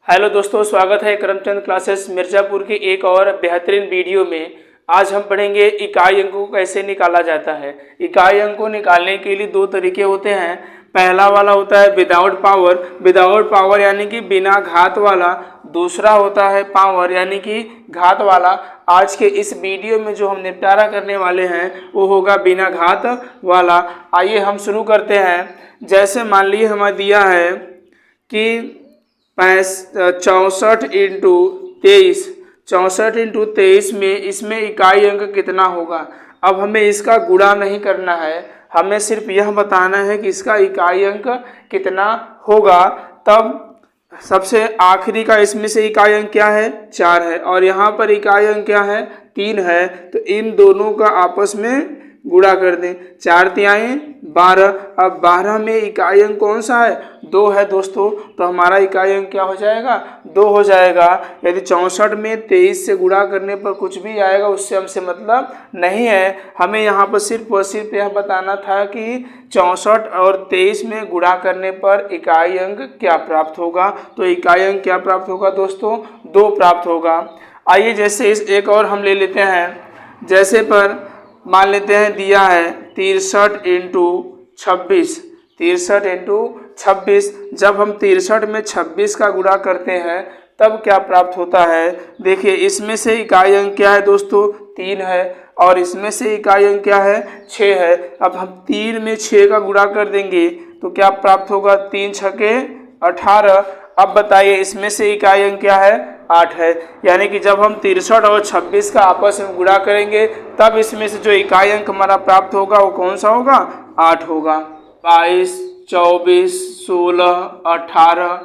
Hello दोस्तों, स्वागत है करमचंद क्लासेस मिर्ज़ापुर की एक और बेहतरीन वीडियो में। आज हम पढ़ेंगे इकाई अंकों को कैसे निकाला जाता है। इकाई अंक को निकालने के लिए दो तरीके होते हैं। पहला वाला होता है विदाउट पावर यानी कि बिना घात वाला। दूसरा होता है पावर यानी कि घात वाला। आज के इस वीडियो में जो हम निपटारा करने वाले हैं वो होगा बिना घात वाला। आइए हम शुरू करते हैं। जैसे मान लीजिए हमें दिया है कि 64 इंटू 23 में इसमें इकाई अंक कितना होगा। अब हमें इसका गुणा नहीं करना है, हमें सिर्फ यह बताना है कि इसका इकाई अंक कितना होगा। तब सबसे आखिरी का इसमें से इकाई अंक क्या है, 4 है, और यहाँ पर इकाई अंक क्या है, 3 है। तो इन दोनों का आपस में गुणा कर दें। 4 तिहाई 12। अब 12 में इकाई अंक कौन सा है, 2 है दोस्तों। तो हमारा इकाई अंक क्या हो जाएगा, 2 हो जाएगा। यदि 64 में 23 से गुणा करने पर कुछ भी आएगा उससे हमसे मतलब नहीं है। हमें यहाँ पर सिर्फ और सिर्फ यह बताना था कि 64 और 23 में गुणा करने पर इकाई अंक क्या प्राप्त होगा। तो इकाई अंक क्या प्राप्त होगा दोस्तों, 2 प्राप्त होगा। आइए जैसे इस एक और हम ले लेते हैं। जैसे पर मान लेते हैं दिया है 63 इंटू 26। जब हम 63 में 26 का गुणा करते हैं तब क्या प्राप्त होता है। देखिए इसमें से इकाई अंक क्या है दोस्तों, 3 है, और इसमें से इकाई अंक क्या है, 6 है। अब हम 3 में 6 का गुणा कर देंगे तो क्या प्राप्त होगा, 3 छके 18। अब बताइए इसमें से इकाई अंक क्या है, 8 है। यानी कि जब हम 63 और 26 का आपस में गुणा करेंगे तब इसमें से जो इकाई अंक हमारा प्राप्त होगा वो कौन सा होगा, 8 होगा। 22, 24, 16, 18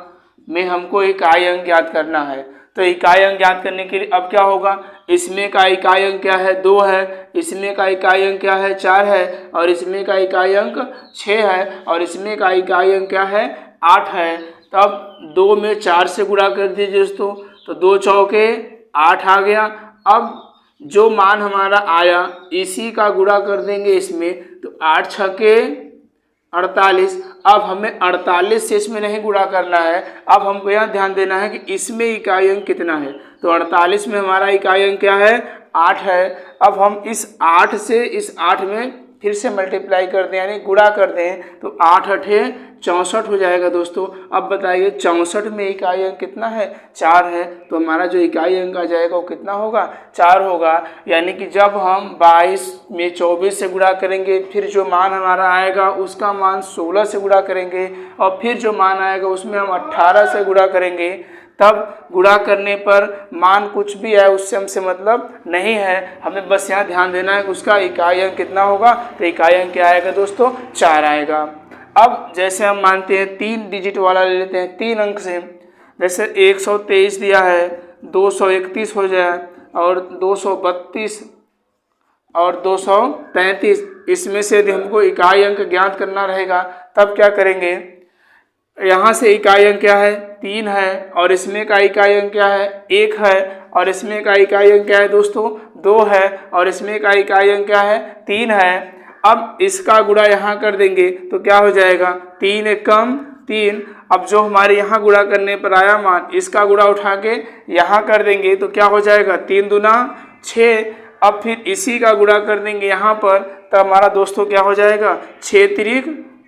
में हमको इकाई अंक याद करना है। तो इकाई अंक याद करने के लिए अब क्या होगा, इसमें का इकाई अंक क्या है, 2 है, इसमें का इकाई अंक क्या है, 4 है, और इसमें का इकाई अंक 6 है, और इसमें का इकाई अंक क्या है, 8 है। तब 2 में 4 से गुणा कर दीजिए दोस्तों, तो 2 चौके 8 आ गया। अब जो मान हमारा आया इसी का गुणा कर देंगे इसमें, तो 8 छके 48। अब हमें 48 से इसमें नहीं गुणा करना है, अब हमको यह ध्यान देना है कि इसमें इकाई अंक कितना है। तो 48 में हमारा इकाई अंक क्या है, 8 है। अब हम इस 8 से इस 8 में फिर से मल्टीप्लाई कर दें यानी गुणा कर दें, तो 8 अठे 64 हो जाएगा दोस्तों। अब बताइए 64 में इकाई अंक कितना है, 4 है। तो हमारा जो इकाई अंक आ जाएगा वो कितना होगा, 4 होगा। यानी कि जब हम 22 में 24 से गुणा करेंगे, फिर जो मान हमारा आएगा उसका मान 16 से गुणा करेंगे, और फिर जो मान आएगा उसमें हम 18 से गुणा करेंगे, तब गुणा करने पर मान कुछ भी है उससे हमसे मतलब नहीं है। हमें बस यहाँ ध्यान देना है कि उसका इकाई अंक कितना होगा। तो इकाई अंक क्या आएगा दोस्तों, 4 आएगा। अब जैसे हम मानते हैं 3 डिजिट वाला ले लेते हैं, 3 अंक से। जैसे 123 दिया है, 231 हो जाए, और 232 और 233। इसमें से यदि हमको इकाई अंक ज्ञात करना रहेगा तब क्या करेंगे, यहाँ से इकाई अंक क्या है, 3 है, और इसमें का इकाई अंक क्या है, 1 है, और इसमें का इकाई अंक क्या है दोस्तों, 2 है, और इसमें का इकाई अंक क्या है, 3 है। अब इसका गुणा यहाँ कर देंगे तो क्या हो जाएगा, 3 एकम 3। अब जो हमारे यहाँ गुणा करने पर आया मान, इसका गुणा उठा के यहाँ कर देंगे तो क्या हो जाएगा, 3 दूना 6। अब फिर इसी का गुणा कर देंगे यहाँ पर, तो हमारा दोस्तों क्या हो जाएगा, 6 तिरिक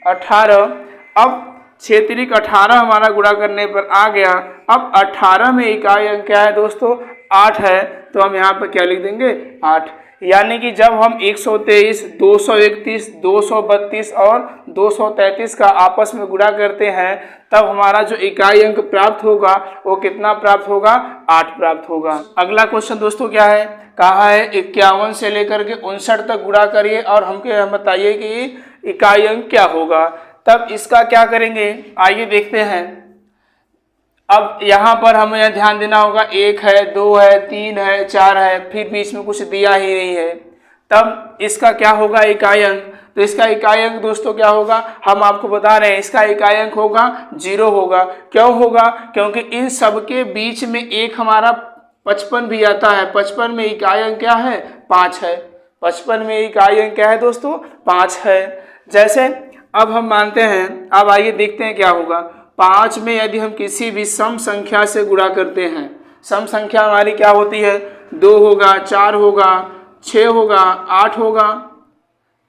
18। अब 6 तिरिक 18 हमारा गुणा करने पर आ गया। अब 18 में इकाई अंक क्या है दोस्तों, 8 है। तो हम यहाँ पर क्या लिख देंगे, 8। यानी कि जब हम 123, 231, 232 और 233 का आपस में गुणा करते हैं तब हमारा जो इकाई अंक प्राप्त होगा वो कितना प्राप्त होगा, 8 प्राप्त होगा। अगला क्वेश्चन दोस्तों क्या है, कहा है 51 से लेकर के 59 तक गुणा करिए और हमको बताइए कि इकाई अंक क्या होगा। तब इसका क्या करेंगे, आइए देखते हैं। अब यहाँ पर हमें यह ध्यान देना होगा, 1 है, 2 है, 3 है, 4 है, फिर बीच में कुछ दिया ही नहीं है। तब इसका क्या होगा, इकाई अंक। तो इसका इकाई अंक दोस्तों क्या होगा, हम आपको बता रहे हैं, इसका इकाई अंक होगा 0 होगा। क्यों होगा, क्योंकि इन सब के बीच में एक हमारा 55 भी आता है। 55 में इकाई अंक क्या है, 5 है। 55 में इकाई अंक क्या है दोस्तों, 5 है। जैसे अब हम मानते हैं, अब आइए देखते हैं क्या होगा। 5 में यदि हम किसी भी सम संख्या से गुणा करते हैं, सम संख्या हमारी क्या होती है, 2 होगा, 4 होगा, 6 होगा, 8 होगा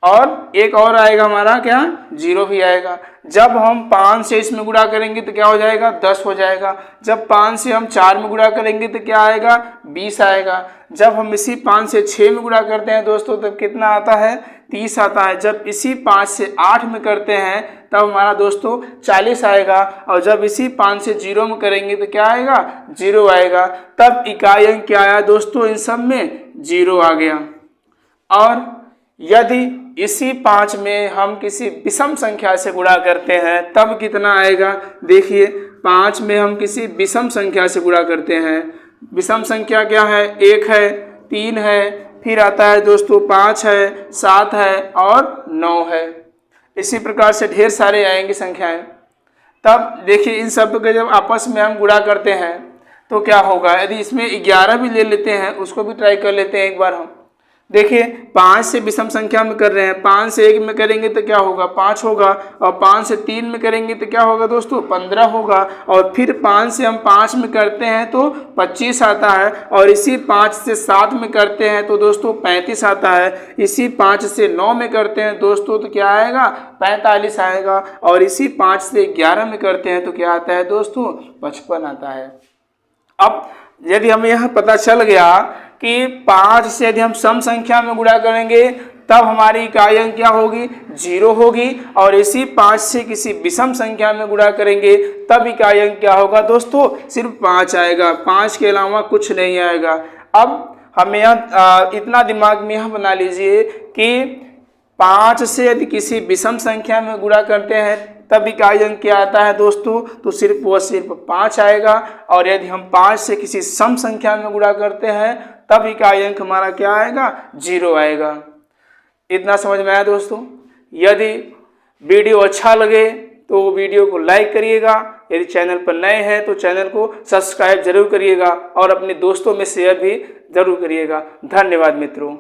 और एक और आएगा हमारा क्या, 0 भी आएगा। जब हम 5 से इसमें गुणा करेंगे तो क्या हो जाएगा, 10 हो जाएगा। जब 5 से हम 4 में गुणा करेंगे तो क्या आएगा, 20 आएगा। जब हम इसी 5 से 6 में गुणा करते हैं दोस्तों तब कितना आता है, 30 आता है। जब इसी 5 से 8 में करते हैं तब हमारा दोस्तों 40 आएगा। और जब इसी 5 से 0 में करेंगे तो क्या आएगा, 0 आएगा। तब इकाई अंक क्या आया दोस्तों, इन सब में 0 आ गया। और यदि इसी 5 में हम किसी विषम संख्या से गुणा करते हैं तब कितना आएगा, देखिए 5 में हम किसी विषम संख्या से गुणा करते हैं। विषम संख्या क्या है, 1 है, 3 है, फिर आता है दोस्तों 5 है, 7 है और 9 है। इसी प्रकार से ढेर सारे आएंगे संख्याएं। तब देखिए इन सब के जब आपस में हम गुणा करते हैं तो क्या होगा, यदि इसमें 11 भी ले लेते हैं, उसको भी ट्राई कर लेते हैं एक बार हम। देखिए 5 से विषम संख्या में कर रहे हैं, 5 से 1 में करेंगे तो क्या होगा, 5 होगा। और 5 से 3 में करेंगे तो क्या होगा दोस्तों, 15 होगा। और फिर 5 से हम 5 में करते हैं तो 25 आता है। और इसी 5 से 7 में करते हैं तो दोस्तों 35 आता है। इसी 5 से 9 में करते हैं दोस्तों तो क्या आएगा, 45 आएगा। और इसी 5 से 11 में करते हैं तो क्या आता है दोस्तों, 55 आता है। अब यदि हमें यह पता चल गया कि 5 से यदि हम सम संख्या में गुणा करेंगे तब हमारी इकाई अंक क्या होगी, 0 होगी। और इसी 5 से किसी विषम संख्या में गुणा करेंगे तब इकाई अंक क्या होगा दोस्तों, सिर्फ 5 आएगा, 5 के अलावा कुछ नहीं आएगा। अब हमें इतना दिमाग में यह बना लीजिए कि 5 से यदि किसी विषम संख्या में गुणा करते हैं तब इकाई अंक क्या आता है दोस्तों, तो सिर्फ 5 आएगा। और यदि हम 5 से किसी सम संख्या में गुणा करते हैं तब इकाई अंक हमारा क्या आएगा, 0 आएगा। इतना समझ में आया दोस्तों। यदि वीडियो अच्छा लगे तो वीडियो को लाइक करिएगा, यदि चैनल पर नए हैं तो चैनल को सब्सक्राइब जरूर करिएगा और अपने दोस्तों में शेयर भी जरूर करिएगा। धन्यवाद मित्रों।